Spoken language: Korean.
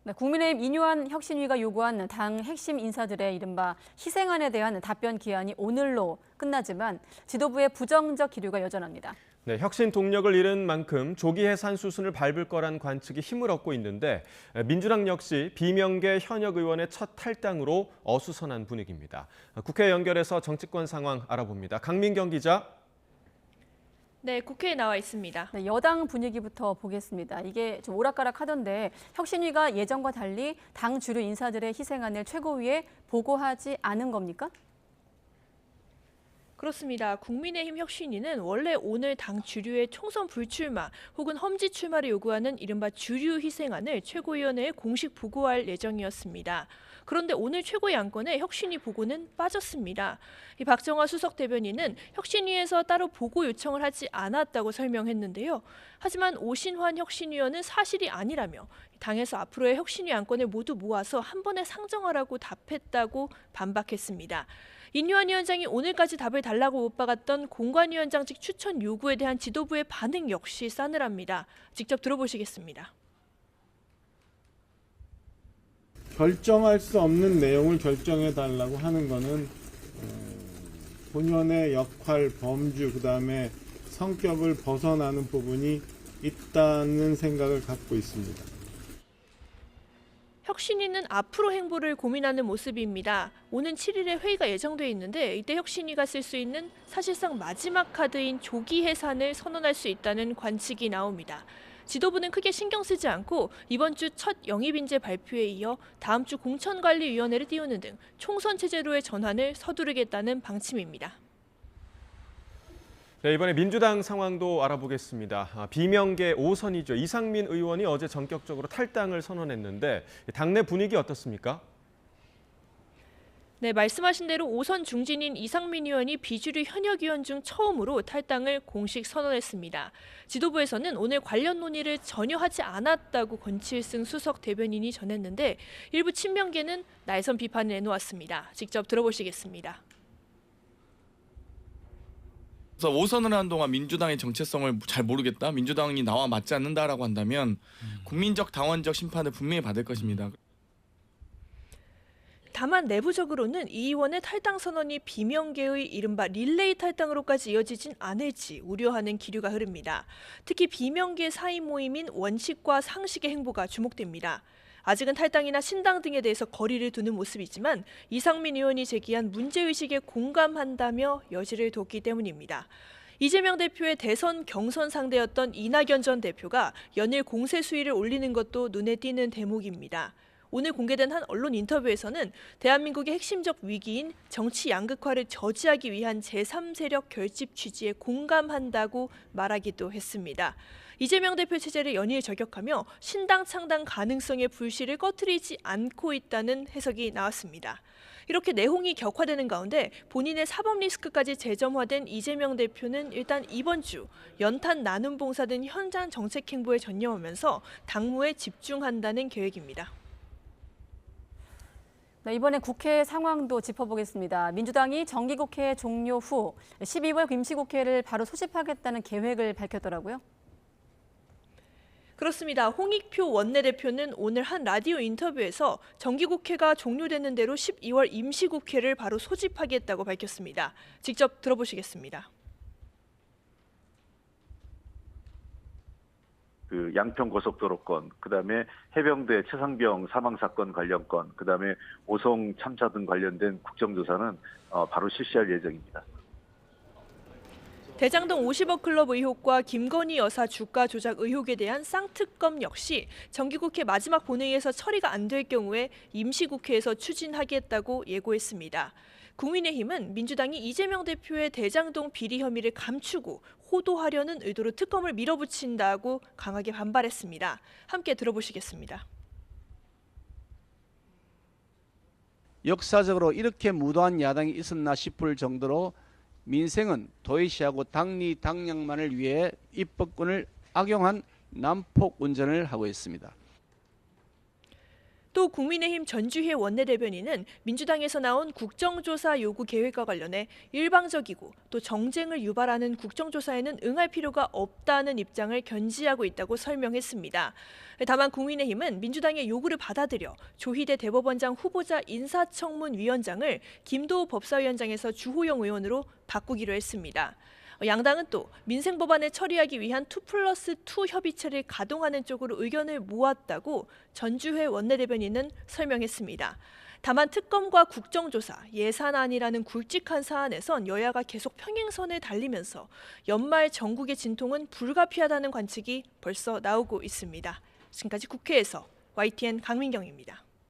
네, 국민의힘 인요한 혁신위가 요구한 당 핵심 인사들의 이른바 희생안에 대한 답변 기한이 오늘로 끝나지만 지도부의 부정적 기류가 여전합니다. 네, 혁신 동력을 잃은 만큼 조기 해산 수순을 밟을 거란 관측이 힘을 얻고 있는데 민주당 역시 비명계 현역 의원의 첫 탈당으로 어수선한 분위기입니다. 국회 연결해서 정치권 상황 알아봅니다. 강민경 기자. 네, 국회에 나와 있습니다. 네, 여당 분위기부터 보겠습니다. 이게 좀 오락가락하던데 혁신위가 예정과 달리 당 주류 인사들의 희생안을 최고위에 보고하지 않은 겁니까? 그렇습니다. 국민의힘 혁신위는 원래 오늘 당 주류의 총선 불출마 혹은 험지 출마를 요구하는 이른바 주류 희생안을 최고위원회에 공식 보고할 예정이었습니다. 그런데 오늘 최고위 안건에 혁신위 보고는 빠졌습니다. 이 박정화 수석 대변인은 혁신위에서 따로 보고 요청을 하지 않았다고 설명했는데요. 하지만 오신환 혁신위원은 사실이 아니라며 당에서 앞으로의 혁신위 안건을 모두 모아서 한 번에 상정하라고 답했다고 반박했습니다. 인요한 위원장이 오늘까지 답을 달라고 못 박았던 공관위원장직 추천 요구에 대한 지도부의 반응 역시 싸늘합니다. 직접 들어보시겠습니다. 결정할 수 없는 내용을 결정해달라고 하는 것은 본연의 역할, 범주, 그다음에 성격을 벗어나는 부분이 있다는 생각을 갖고 있습니다. 혁신위는 앞으로 행보를 고민하는 모습입니다. 오는 7일에 회의가 예정돼 있는데 이때 혁신위가 쓸 수 있는 사실상 마지막 카드인 조기 해산을 선언할 수 있다는 관측이 나옵니다. 지도부는 크게 신경 쓰지 않고 이번 주 첫 영입인재 발표에 이어 다음 주 공천관리위원회를 띄우는 등 총선 체제로의 전환을 서두르겠다는 방침입니다. 네, 이번에 민주당 상황도 알아보겠습니다. 비명계 5선이죠. 이상민 의원이 어제 전격적으로 탈당을 선언했는데 당내 분위기 어떻습니까? 네, 말씀하신 대로 5선 중진인 이상민 의원이 비주류 현역 의원 중 처음으로 탈당을 공식 선언했습니다. 지도부에서는 오늘 관련 논의를 전혀 하지 않았다고 권칠승 수석 대변인이 전했는데 일부 친명계는 날선 비판을 내놓았습니다. 직접 들어보시겠습니다. 그래서 5선을 하는 동안 민주당의 정체성을 잘 모르겠다, 민주당이 나와 맞지 않는다라고 한다면 국민적 당원적 심판을 분명히 받을 것입니다. 다만 내부적으로는 이 의원의 탈당 선언이 비명계의 이른바 릴레이 탈당으로까지 이어지진 않을지 우려하는 기류가 흐릅니다. 특히 비명계 사이 모임인 원칙과 상식의 행보가 주목됩니다. 아직은 탈당이나 신당 등에 대해서 거리를 두는 모습이지만 이상민 의원이 제기한 문제의식에 공감한다며 여지를 뒀기 때문입니다. 이재명 대표의 대선 경선 상대였던 이낙연 전 대표가 연일 공세 수위를 올리는 것도 눈에 띄는 대목입니다. 오늘 공개된 한 언론 인터뷰에서는 대한민국의 핵심적 위기인 정치 양극화를 저지하기 위한 제3세력 결집 취지에 공감한다고 말하기도 했습니다. 이재명 대표 체제를 연일 저격하며 신당 창당 가능성의 불씨를 꺼트리지 않고 있다는 해석이 나왔습니다. 이렇게 내홍이 격화되는 가운데 본인의 사법 리스크까지 재점화된 이재명 대표는 일단 이번 주 연탄 나눔 봉사 등 현장 정책 행보에 전념하면서 당무에 집중한다는 계획입니다. 네, 이번에 국회 상황도 짚어보겠습니다. 민주당이 정기국회 종료 후 12월 임시국회를 바로 소집하겠다는 계획을 밝혔더라고요. 그렇습니다. 홍익표 원내대표는 오늘 한 라디오 인터뷰에서 정기국회가 종료되는 대로 12월 임시국회를 바로 소집하겠다고 밝혔습니다. 직접 들어보시겠습니다. 그 양평 고속도로 건, 그다음에 해병대 최상병 사망 사건 관련 건, 그다음에 오송 참사 등 관련된 국정조사는 바로 실시할 예정입니다. 대장동 50억 클럽 의혹과 김건희 여사 주가 조작 의혹에 대한 쌍특검 역시 정기국회 마지막 본회의에서 처리가 안 될 경우에 임시국회에서 추진하겠다고 예고했습니다. 국민의힘은 민주당이 이재명 대표의 대장동 비리 혐의를 감추고 호도하려는 의도로 특검을 밀어붙인다고 강하게 반발했습니다. 함께 들어보시겠습니다. 역사적으로 이렇게 무도한 야당이 있었나 싶을 정도로 민생은 도외시하고 당리 당량만을 위해 입법권을 악용한 난폭 운전을 하고 있습니다. 또 또 국민의힘 전주혜 원내대변인은 민주당에서 나온 국정조사 요구 계획과 관련해 일방적이고 또 정쟁을 유발하는 국정조사에는 응할 필요가 없다는 입장을 견지하고 있다고 설명했습니다. 다만 국민의힘은 민주당의 요구를 받아들여 조희대 대법원장 후보자 인사청문위원장을 김도우 법사위원장에서 주호영 의원으로 바꾸기로 했습니다. 양당은 또 민생 법안을 처리하기 위한 2+2 협의체를 가동하는 쪽으로 의견을 모았다고 전주혜 원내대변인은 설명했습니다. 다만 특검과 국정조사, 예산안이라는 굵직한 사안에선 여야가 계속 평행선을 달리면서 연말 전국의 진통은 불가피하다는 관측이 벌써 나오고 있습니다. 지금까지 국회에서 YTN 강민경입니다.